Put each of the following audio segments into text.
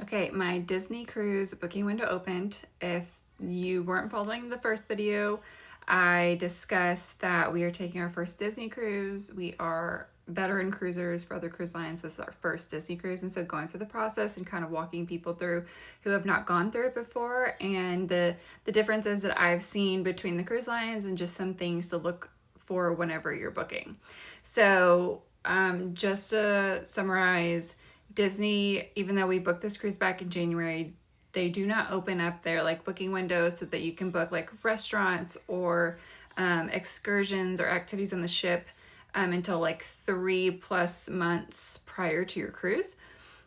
Okay, my Disney cruise booking window opened. If you weren't following the first video, I discussed that we are taking our first Disney cruise. We are veteran cruisers for other cruise lines. This is our first Disney cruise, and so going through the process and kind of walking people through who have not gone through it before, and the differences that I've seen between the cruise lines, and just some things to look for whenever you're booking. So just to summarize, Disney, even though we booked this cruise back in January, they do not open up their like booking windows so that you can book like restaurants or excursions or activities on the ship until like 3+ months prior to your cruise.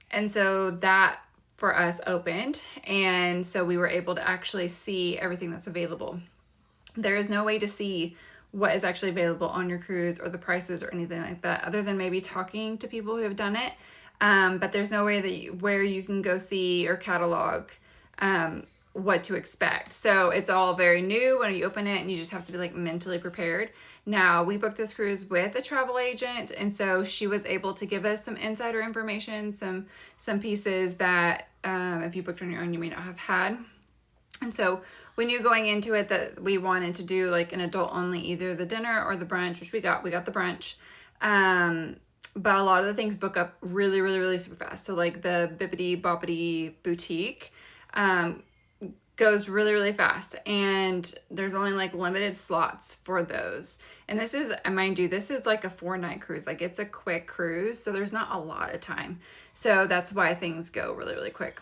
And so that for us opened, and so we were able to actually see everything that's available. There is no way to see what is actually available on your cruise or the prices or anything like that, other than maybe talking to people who have done it. But there's no way that where you can go see or catalog what to expect. So it's all very new when you open it, and you just have to be like mentally prepared. Now, we booked this cruise with a travel agent, and so she was able to give us some insider information, some pieces that if you booked on your own, you may not have had. And so we knew going into it that we wanted to do like an adult only, either the dinner or the brunch, which we got the brunch. But a lot of the things book up really, really, really super fast. So like the Bibbidi Bobbidi Boutique goes really, really fast, and there's only like limited slots for those. And this is, mind you, this is like a 4-night cruise. Like it's a quick cruise, so there's not a lot of time. So that's why things go really, really quick.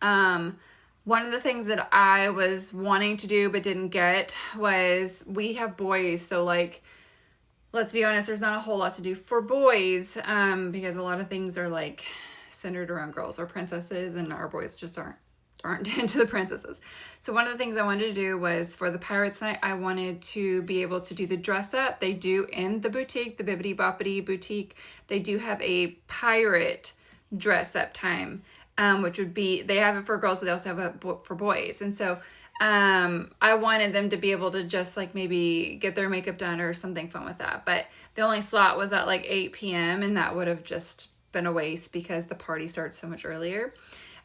One of the things that I was wanting to do but didn't get was, we have boys, so like, let's be honest, there's not a whole lot to do for boys because a lot of things are like centered around girls or princesses, and our boys just aren't into the princesses. So one of the things I wanted to do was, for the Pirates Night, I wanted to be able to do the dress up. They do in the boutique, the Bibbidi Bobbidi Boutique, they do have a pirate dress up time. Which would be, they have it for girls, but they also have it for boys. And so I wanted them to be able to just like maybe get their makeup done or something fun with that. But the only slot was at like 8 p.m. and that would have just been a waste because the party starts so much earlier.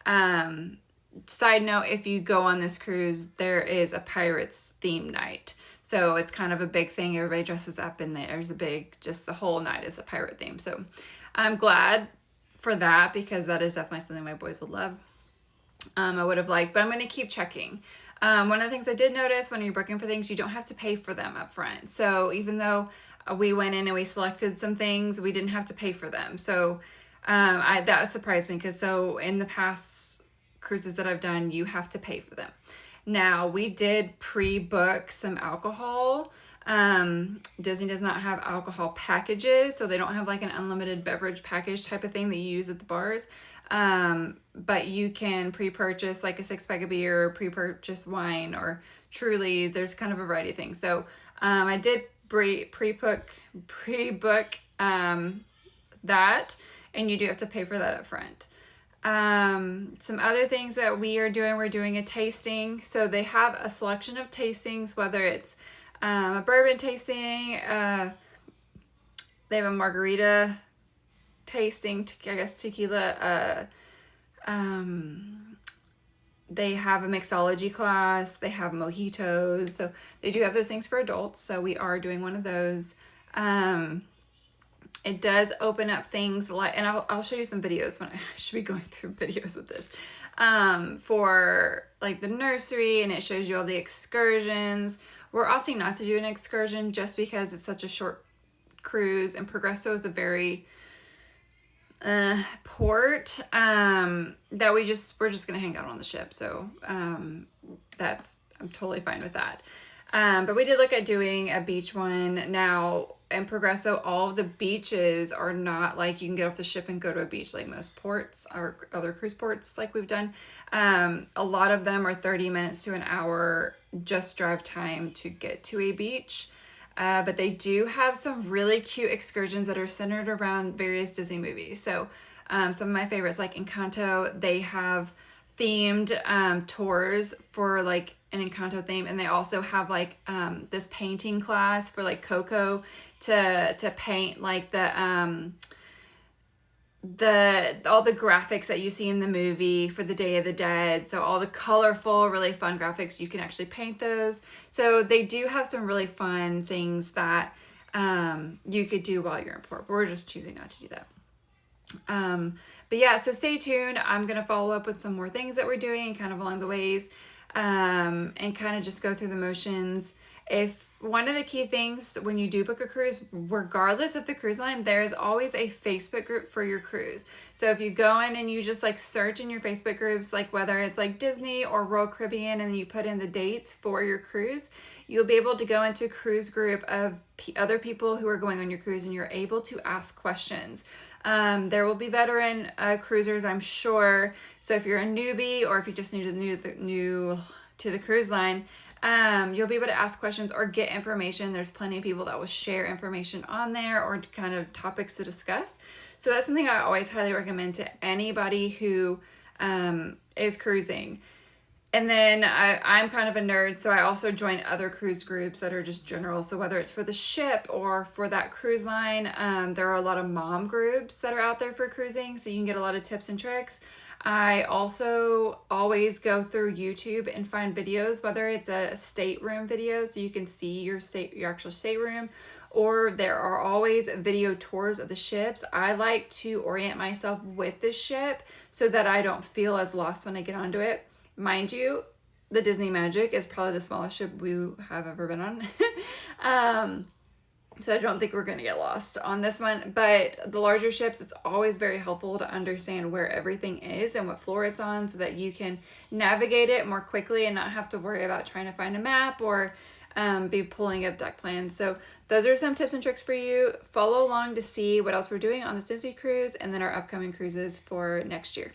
Side note, if you go on this cruise, there is a Pirates theme night. So it's kind of a big thing. Everybody dresses up, and there's a big, just the whole night is a pirate theme. So I'm glad for that, because that is definitely something my boys would love. I would have liked, but I'm going to keep checking. One of the things I did notice, when you're booking for things, you don't have to pay for them up front. So even though we went in and we selected some things, we didn't have to pay for them. So that surprised me, because so in the past cruises that I've done, you have to pay for them. Now, we did pre-book some alcohol. Disney does not have alcohol packages, so they don't have like an unlimited beverage package type of thing that you use at the bars. But you can pre-purchase like a 6-pack of beer, pre-purchase wine or Trulies. There's kind of a variety of things. So I did pre-book that, and you do have to pay for that up front. Some other things that we're doing a tasting. So they have a selection of tastings, whether it's a bourbon tasting, they have a margarita tasting, I guess tequila, they have a mixology class, they have mojitos, so they do have those things for adults, so we are doing one of those. It does open up things like, and I'll show you some videos when I should be going through videos with this, for like the nursery, and it shows you all the excursions. We're opting not to do an excursion just because it's such a short cruise, and Progresso is a very port that we're just gonna hang out on the ship. So I'm totally fine with that. But we did look at doing a beach one. Now, in Progresso, all of the beaches are not like you can get off the ship and go to a beach like most ports or other cruise ports like we've done. A lot of them are 30 minutes to an hour just drive time to get to a beach. But they do have some really cute excursions that are centered around various Disney movies. So some of my favorites, like Encanto, they have themed tours for like an Encanto theme, and they also have like this painting class for like Coco to paint like all the graphics that you see in the movie for the Day of the Dead. So all the colorful, really fun graphics, you can actually paint those. So they do have some really fun things that you could do while you're in port. We're just choosing not to do that. But yeah, so stay tuned. I'm going to follow up with some more things that we're doing kind of along the ways, and kind of just go through the motions. If one of the key things when you do book a cruise, regardless of the cruise line, there's always a Facebook group for your cruise. So if you go in and you just like search in your Facebook groups, like whether it's like Disney or Royal Caribbean, and you put in the dates for your cruise, you'll be able to go into a cruise group of other people who are going on your cruise, and you're able to ask questions. There will be veteran cruisers, I'm sure. So if you're a newbie, or if you just new to the cruise line, you'll be able to ask questions or get information. There's plenty of people that will share information on there, or kind of topics to discuss. So that's something I always highly recommend to anybody who is cruising. And then I'm kind of a nerd, so I also join other cruise groups that are just general. So whether it's for the ship or for that cruise line, there are a lot of mom groups that are out there for cruising, so you can get a lot of tips and tricks. I also always go through YouTube and find videos, whether it's a stateroom video so you can see your actual stateroom, or there are always video tours of the ships. I like to orient myself with the ship so that I don't feel as lost when I get onto it. Mind you, the Disney Magic is probably the smallest ship we have ever been on. So I don't think we're going to get lost on this one. But the larger ships, it's always very helpful to understand where everything is and what floor it's on, so that you can navigate it more quickly and not have to worry about trying to find a map or be pulling up deck plans. So those are some tips and tricks for you. Follow along to see what else we're doing on this Disney cruise, and then our upcoming cruises for next year.